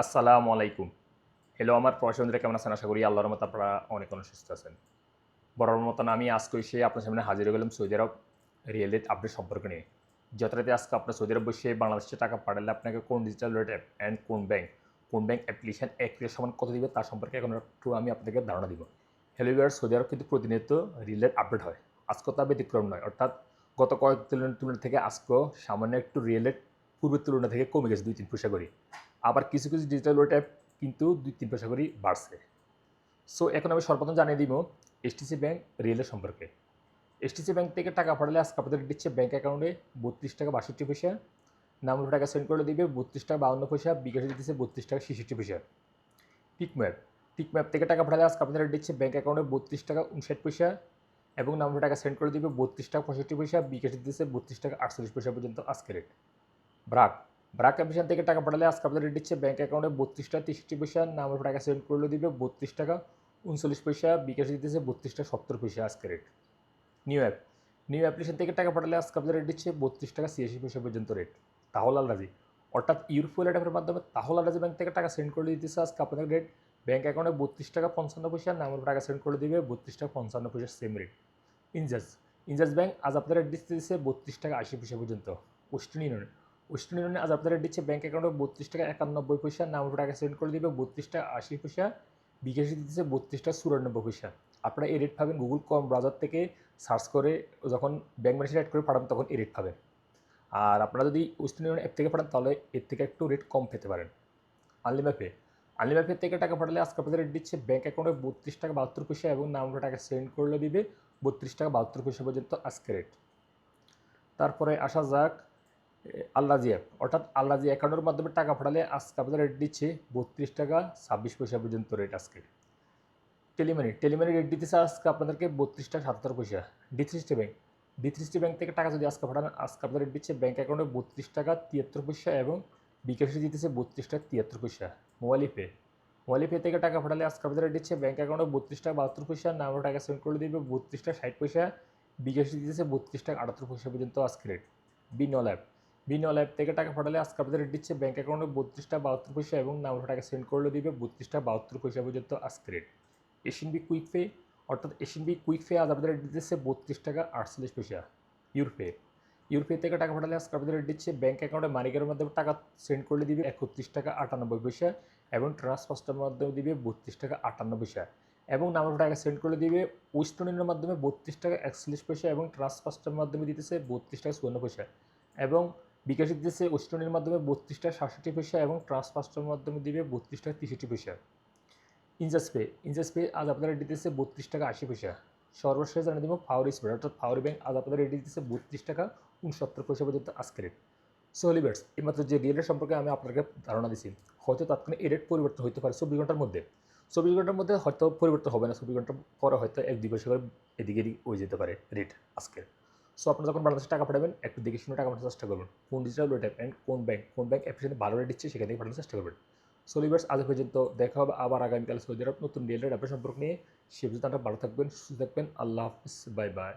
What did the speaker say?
আসসালামু আলাইকুম। হ্যালো আমার প্রবাসী বন্ধুরা কেমন আছেন? আশা করি আল্লাহর রহমতে আপনারা অনেক সুস্থ আছেন। বরাবর মতন আমি আজকে এসে আপনার সামনে হাজির হয়ে গেলাম সৌদি আরব রিয়েল এস্টেট আপডেট সম্পর্ক নিয়ে। যথারীতি আজকে আপনার সৌদি আরব বসে বাংলাদেশে টাকা পাঠালে আপনাকে কোন ডিজিটাল ওয়ালেট অ্যাপ অ্যান্ড কোন ব্যাংক অ্যাপ্লিকেশন এক ক্রিয়ার সমান কত দিবে তার সম্পর্কে এখন একটু আমি আপনাদেরকে ধারণা দিব। হ্যালো ভিউয়ার্স, সৌদি আরব কিন্তু প্রতিনিয়ত রিয়েল এস্টেট আপডেট হয়। আজকে তা ব্যতিক্রম নয়। অর্থাৎ গত কয়েক তুলনা থেকে আজকেও সামান্য একটু রিয়েল এস্টেট পূর্বের তুলনা থেকে কমে গেছে ২-৩ পয়সা করে। আবার কিছু ডিজিটাল ওয়ালেট অ্যাপ কিন্তু ২-৩ পয়সা করেই বাড়ছে। সো এখন আমি সর্বপ্রথম জানিয়ে দিব এসটিসি ব্যাংক রিয়েলের সম্পর্কে। এসটিসি ব্যাংক থেকে টাকা পাঠালে আজকে আপনাদের দিচ্ছে ব্যাংক অ্যাকাউন্টে 32 টাকা 62 পয়সা, নাম্বার টাকা সেন্ড করে দিবে 32 টাকা 52 পয়সা, বিকাশে দিতেছে 32 টাকা 66 পয়সা। টিকম্যাপ টিকম্যাপ থেকে টাকা পাঠালে আজকে আপনাদের দিচ্ছে ব্যাংক অ্যাকাউন্টে 32 টাকা 59 পয়সা এবং নাম্বার টাকা সেন্ড করে দিবে 32 টাকা 65 পয়সা, বিকাশে দিতেছে 32 টাকা 48 পয়সা পর্যন্ত আজকে রেট। ব্রাক ব্রাক অ্যাপ্লিকেশন থেকে টাকা পাঠালে আজকে আপনাদের দিচ্ছে ব্যাংক অ্যাকাউন্টে 32 টাকা 63 পয়সা, নাম্বার টাকা সেন্ড করলে দিবে 32 টাকা 39 পয়সা, বিকাশে দিতেছে 32 টাকা 70 পয়সা আজকে rate. New app new application থেকে টাকা পাঠালে আজকে আপনাদের রেট দিচ্ছে 32 টাকা 86 পয়সা পর্যন্ত রেট। তাহল আল রাজি অর্থাৎ ইউরোপ ওয়ালেট অ্যাপের মাধ্যমে তাহল আল রাজি ব্যাংক থেকে টাকা সেন্ড করে দিতেছে আজকে আপনাদের রেট ব্যাংক অ্যাকাউন্টে 32 টাকা 55 পয়সা, নাম্বার টাকা সেন্ড করে দিবে 32 টাকা 55 পয়সা সেম রেট। ইনজাস ইনজাস ব্যাংক আজ আপনাদের রেট দিচ্ছে 32 টাকা 80 পয়সা পর্যন্ত। ওয়েস্টার্ন ইউনিয়নে আজ আপনাদের দিচ্ছে ব্যাংক অ্যাকাউন্টে 32 টাকা 91 পয়সা, নাম্বার টাকা সেন্ড করে দিবে 32 টাকা 80 পয়সা, বিকাশে দিচ্ছে 32 টাকা 94 পয়সা। আপনারা এই রেট পাবেন গুগল ক্রোম ব্রাউজার থেকে সার্চ করে যখন ব্যাংক ম্যানেজার অ্যাড করে পাঠাবেন তখন এই রেট পাবেন। আর আপনারা যদি ওয়েস্টার্ন ইউনিয়ন অ্যাপ থেকে পাঠান তাহলে এর থেকে একটু রেট কম পেতে পারেন। আনলিমা পে থেকে টাকা পাঠালে আজকে আপনাদের রেট দিচ্ছে ব্যাংক অ্যাকাউন্টে 32 টাকা 72 পয়সা এবং নাম্বার টাকা সেন্ড করলে দিবে 32 টাকা 72 পয়সা পর্যন্ত আজকে রেট। তারপরে আসা যাক আল্লাজি অ্যাপ অর্থাৎ আল্লাজি অ্যাকাউন্টের মাধ্যমে টাকা পাঠালে আজকে আপনাদের রেট দিচ্ছে 32 টাকা 26 পয়সা পর্যন্ত রেট আজকে। টেলিমানি রেট দিতেছে আজকে আপনাদেরকে 32 টাকা 77 পয়সা। ডি3সিটি ব্যাংক থেকে টাকা যদি আজকে পাঠান আজকে আপনাদের রেট দিচ্ছে ব্যাংক অ্যাকাউন্টে 32 টাকা 73 পয়সা এবং বিকাশে দিতেছে 32 টাকা 73 পয়সা। মোবাইল পে থেকে টাকা পাঠালে আজকে আপনাদের রেট দিচ্ছে ব্যাংক অ্যাকাউন্টে 32 টাকা 72 পয়সা, নাম্বার টাকা সেন্ড করে দিবে 32 টাকা 60 পয়সা, বিকাশে দিতেছে 32 টাকা 78 পয়সা পর্যন্ত আজকে রেট। বিনল অ্যাপ থেকে টাকা পাঠালে আজকে আপনাদের রেট দিচ্ছে ব্যাংক অ্যাকাউন্টে 32 টাকা 72 পয়সা এবং নাম্বার টাকা সেন্ড করলে দিবে 32 টাকা 72 পয়সা পর্যন্ত আজকে রেট। এশিয়ানবি কুইক পে আজ আপনাদের রেট দিচ্ছে 32 টাকা 48 পয়সা। ইউরপে থেকে টাকা পাঠালে আজকে আপনাদের রেট দিচ্ছে ব্যাংক অ্যাকাউন্টে মানিকের মাধ্যমে টাকা সেন্ড করলে দিবে 31 টাকা 98 পয়সা এবং ট্রান্সফার্স্টের মাধ্যমে দিবে 32 টাকা 58 পয়সা এবং নাম্বার টাকা সেন্ড করে দিবে ওয়েস্টার্নের মাধ্যমে 32 টাকা 41 পয়সা এবং ট্রান্সফার্স্টের মাধ্যমে দিতেছে 32 টাকা 54 পয়সা এবং বিকাশে দিতেছে ওয়েস্টার্নের মাধ্যমে 32 টাকা 67 পয়সা এবং ট্রান্সফার্স্টের মাধ্যমে দিবে 32 টাকা 63 পয়সা। ইনজাস পে আজ আপনারা দিতেছে 32 টাকা 80 পয়সা। সর্বশেষ জানিয়ে দেবো ফাওরি স্পেড অর্থাৎ ফাওরি ব্যাংক আজ আপনাদের রেট দিতেছে 32 টাকা 69 পয়সা পর্যন্ত আজকে রেট। সো লিভার্স এইমাত্র যে রিয়েল রেট সম্পর্কে আমি আপনাকে ধারণা দিচ্ছি হয়তো তাৎক্ষণিক এই রেট পরিবর্তন হতে পারে 24 ঘন্টার মধ্যে। 24 ঘন্টার মধ্যে হয়তো পরিবর্তন হবে না, 24 ঘন্টা পরে হয়তো 1-2 পয়সা করে এদিকে হয়ে যেতে পারে রেট আজকের। সো আপনারা যখন বাংলাদেশে টাকা পাঠাবেন একটু দেখে শুনে টাকা পাঠানোর চেষ্টা করবেন। কোন ডিজিটাল ওয়ালেট অ্যাপ অ্যান্ড কোন ব্যাংক অ্যাপ্লিকেশনে ভালো রেট দিচ্ছে সেখান থেকে পাঠানোর চেষ্টা করবেন। সো লিভার্স আজ পর্যন্ত দেখা হবে আবার আগামীকাল সৌদি আরব নতুন রিয়েল রেট অ্যাপের সম্পর্ক নিয়ে। সে পর্যন্ত আপনারা ভালো থাকবেন, সুস্থ থাকবেন। আল্লাহ হাফিজ, বাই বাই।